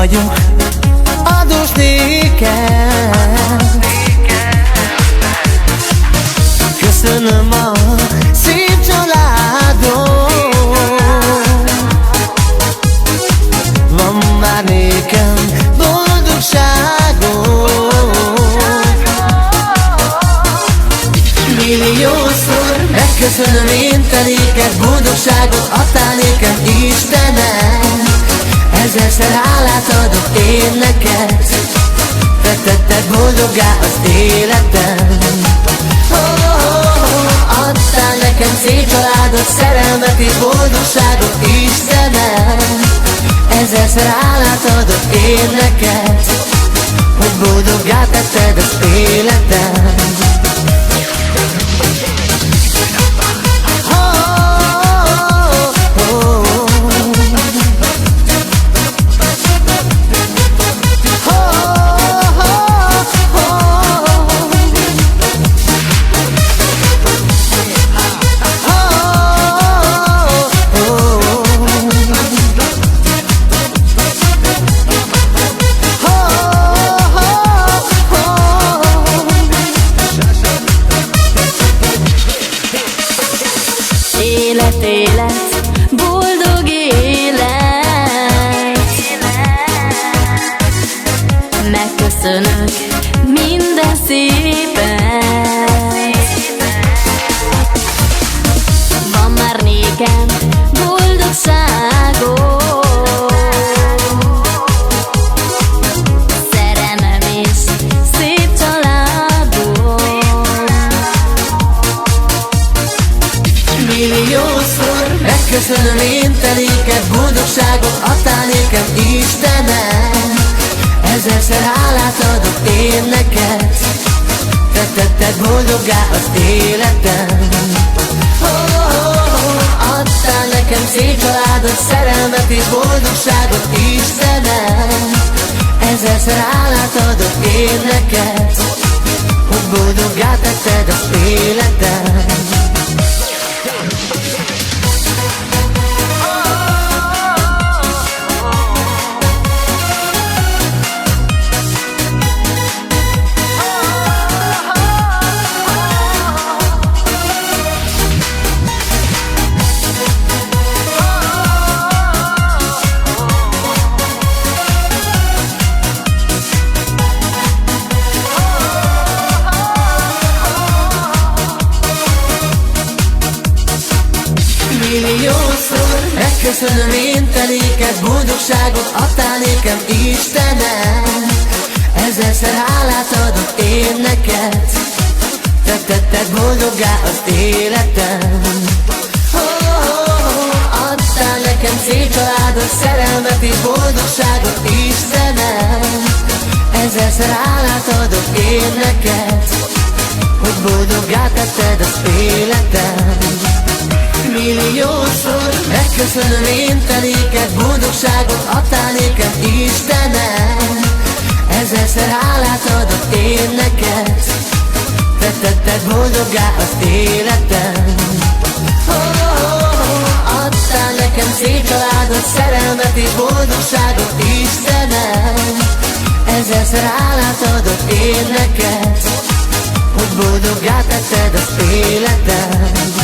vagyok adós néked. Köszönöm a szép családot, van már nékem boldogságot. Milliószor megköszönöm én te néked, boldogságot adtál nékem, Istenem. Ezerszer hálát adok én neked, te tetted boldoggá az életem. Adtál nekem szép családot, szerelmet és boldogságot, Istenem. Ezerszer hálát adok én neked, hogy boldoggá tetted az életem. Élet, élet, boldog élet. Megköszönök minden szépet. Van már nékem boldogságot, szerelmem és szép családom. Milliószor megköszönöm én te néked, boldogságot adtál nékem, Istenem. Ezerszer hálát adok én neked, te tetted boldoggá az életem. Adtál nekem szép családot, szerelmet és boldogságot, Istenem. Ezerszer hálát adok én neked, hogy boldoggá tetted az életem. Milliószor megköszönöm én te néked, boldogságot adtál nékem, Istenem. Ezerszer hálát adok én neked, te tetted boldoggá az életem. Adtál nekem szép családot, szerelmet és boldogságot, Istenem. Ezerszer hálát adok én neked, hogy boldoggá tetted az életem. Milliószor megköszönöm én te néked, boldogságot adtál nékem, Istenem. Ezerszer hálát adok én neked, te tetted boldoggá az életem. Adtál nekem szép családot, szerelmet és boldogságot, Istenem. Ezerszer hálát adok én neked, hogy boldoggá tetted az életem.